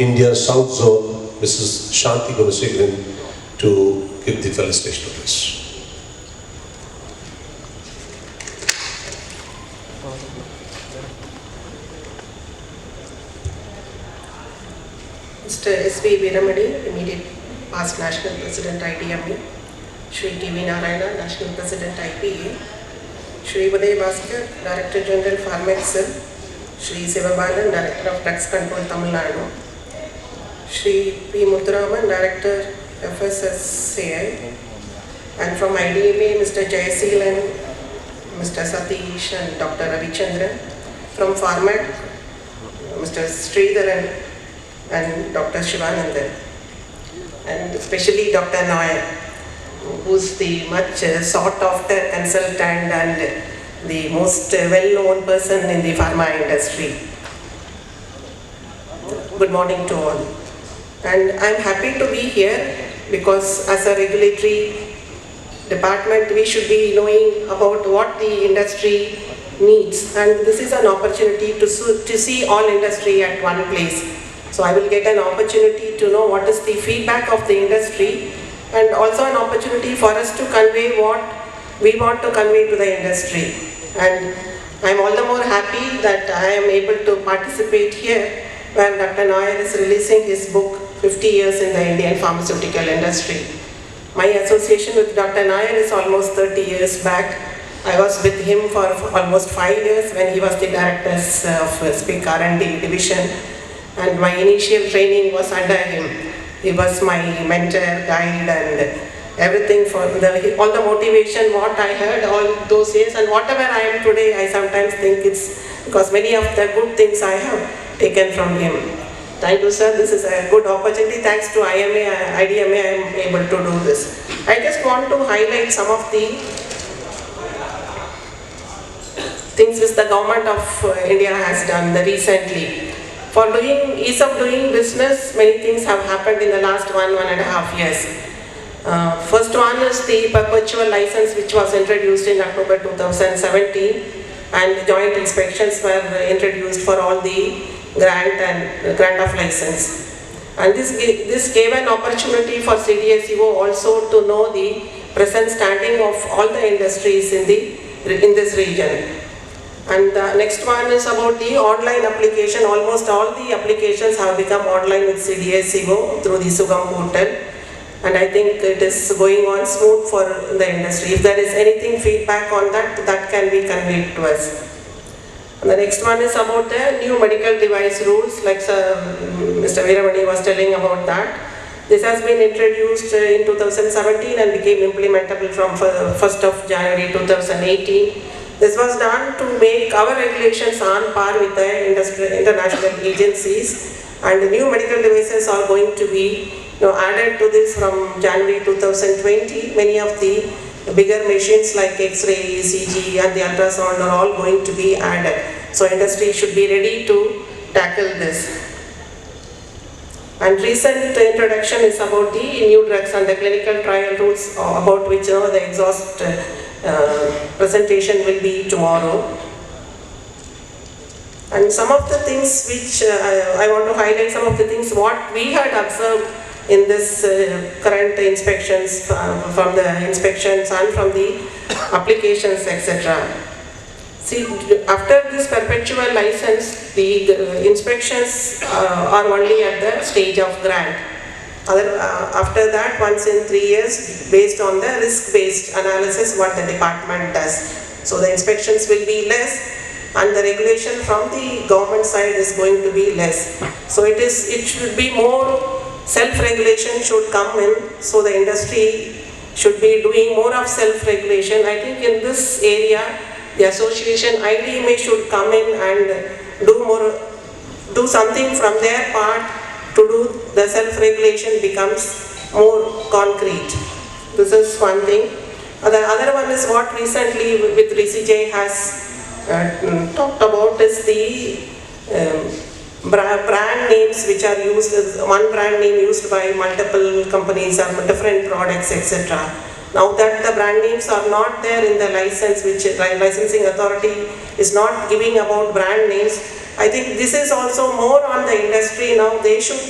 India South Zone, Mrs. Shanti Gunasekharan, to give the felicitation address. Mr. S.V. Veeramani, immediate past National President IDMA, Shri T.V. Narayana, National President IPA, Shri Uday Bhaskar, Director General Pharma, Shri Sivabalan, Director of Drugs Control, Tamil Nadu, Shri P. Muthuraman, Director FSSAI, and from IDMA, Mr. Jayaseelan, Mr. Satish and Dr. Ravichandran, from Pharma, Mr. Sridharan and Dr. Shivanandan, and especially Dr. Nair, who's the much sought after consultant and the most well-known person in the pharma industry. Good morning to all. And I'm happy to be here because as a regulatory department, we should be knowing about what the industry needs, and this is an opportunity to see all industry at one place. So I will get an opportunity to know what is the feedback of the industry, and also an opportunity for us to convey what we want to convey to the industry. And I'm all the more happy that I am able to participate here where Dr. Nair is releasing his book 50 years in the Indian pharmaceutical industry. My association with Dr. Nair is almost 30 years back. I was with him for almost 5 years when he was the director of SPIC R&D division, and my initial training was under him. He was my mentor, guide, and everything for all the motivation, what I heard all those years, and whatever I am today, I sometimes think it's because many of the good things I have taken from him. Thank you, sir. This is a good opportunity. Thanks to IDMA, I am able to do this. I just want to highlight some of the things which the government of India has done recently. For ease of doing business, many things have happened in the last 1.5 years. First one is the perpetual license, which was introduced in October 2017, and joint inspections were introduced for all the grant of license. And this gave an opportunity for CDSCO also to know the present standing of all the industries in this region. And the next one is about the online application. Almost all the applications have become online with CDSCO through the Sugam portal. And I think it is going on smooth for the industry. If there is anything feedback on that, that can be conveyed to us. And the next one is about the new medical device rules, like Mr. Veeramani was telling about that. This has been introduced in 2017 and became implementable from 1st of January 2018. This was done to make our regulations on par with the international agencies, and the new medical devices are going to be added to this from January 2020. Many of the bigger machines like X-ray, ECG and the ultrasound are all going to be added. So industry should be ready to tackle this. And recent introduction is about the new drugs and the clinical trial rules, about which the exhaust presentation will be tomorrow. And some of the things which I want to highlight, some of the things what we had observed in this current inspections, from the inspections and from the applications, etc. See, after this perpetual license, the inspections are only at the stage of grant. After that, once in 3 years, based on the risk-based analysis, what the department does. So the inspections will be less, and the regulation from the government side is going to be less. So it should be more self-regulation should come in. So the industry should be doing more of self-regulation. I think in this area, the association IDMA should come in and do something from their part to do the self-regulation becomes more concrete. This is one thing. The other one is what recently with RCJ has talked about is the brand names which are used, one brand name used by multiple companies or different products, etc. Now that the brand names are not there in the license, which licensing authority is not giving about brand names, I think this is also more on the industry now. They should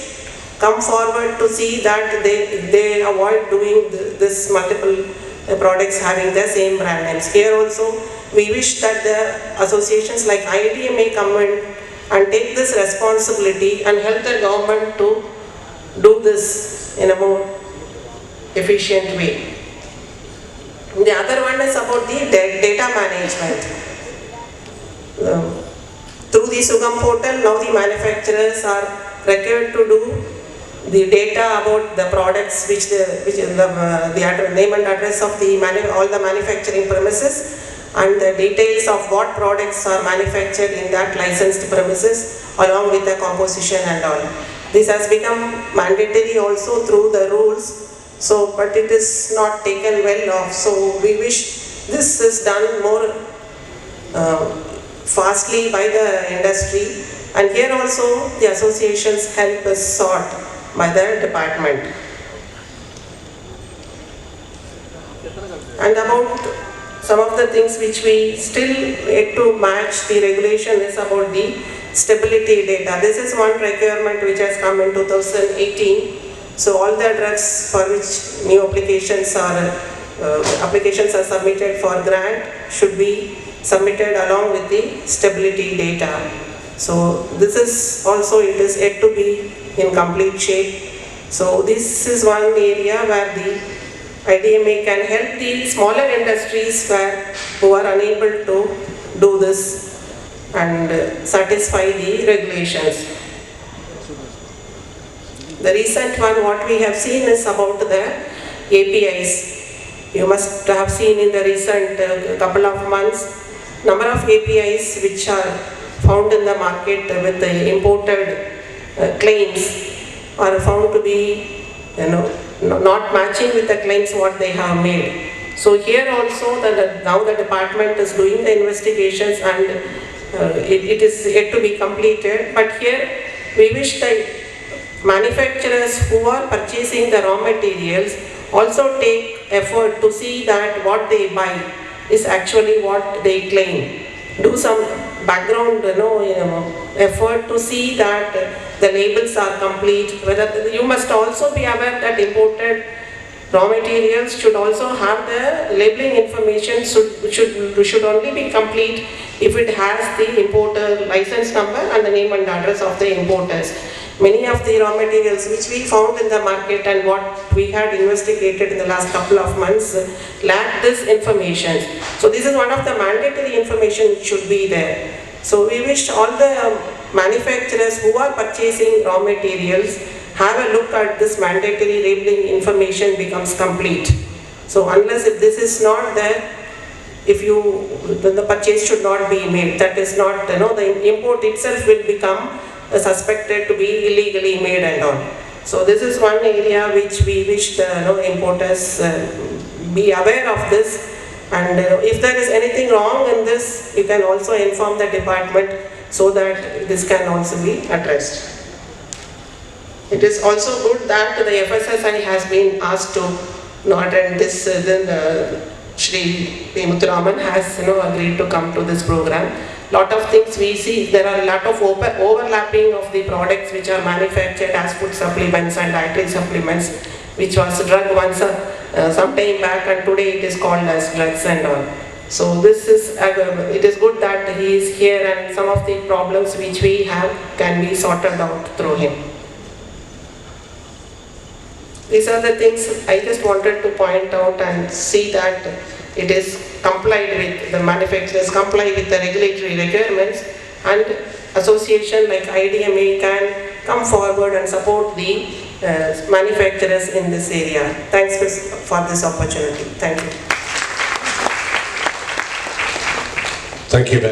come forward to see that they avoid doing this multiple products having the same brand names. Here also, we wish that the associations like IDMA come in and take this responsibility and help the government to do this in a more efficient way. The other one is about the data management. Through the Sugam portal, now the manufacturers are required to do the data about the products, which is the name and address of all the manufacturing premises, and the details of what products are manufactured in that licensed premises, along with the composition and all. This has become mandatory also through the rules. So, but it is not taken well off. So, we wish this is done more fastly by the industry. And here also the associations help us sort by the department. And about some of the things which we still yet to match the regulation is about the stability data. This is one requirement which has come in 2018. So all the drugs for which new applications are submitted for grant should be submitted along with the stability data. So this is also, it is yet to be in complete shape. So this is one area where the IDMA can help the smaller industries who are unable to do this and satisfy the regulations. The recent one what we have seen is about the APIs. You must have seen in the recent couple of months, number of APIs which are found in the market with the imported claims are found to be, not matching with the claims what they have made. So here also now the department is doing the investigations and it is yet to be completed. But here we wish that manufacturers who are purchasing the raw materials also take effort to see that what they buy is actually what they claim. Do some background effort to see that the labels are complete. Whether you must also be aware that imported raw materials should also have the labeling information should only be complete if it has the importer license number and the name and address of the importers. Many of the raw materials which we found in the market and what we had investigated in the last couple of months lack this information. So this is one of the mandatory information which should be there. So we wish all the manufacturers who are purchasing raw materials have a look at this mandatory labeling information becomes complete. So unless if this is not there, then the purchase should not be made. That is not, the import itself will become suspected to be illegally made and all. So this is one area which we wish the importers be aware of this, and if there is anything wrong in this, you can also inform the department so that this can also be addressed. It is also good that the FSSI has been asked to attend this. Shri P. Muthuraman has agreed to come to this program. Lot of things we see, there are a lot of overlapping of the products which are manufactured as food supplements and dietary supplements, which was drug once some time back, and today it is called as drugs and all. So this is, it is good that he is here and some of the problems which we have can be sorted out through him. These are the things I just wanted to point out and see that it is complied with, the manufacturers comply with the regulatory requirements, and association like IDMA can come forward and support the manufacturers in this area. Thanks for this opportunity. Thank you. Thank you.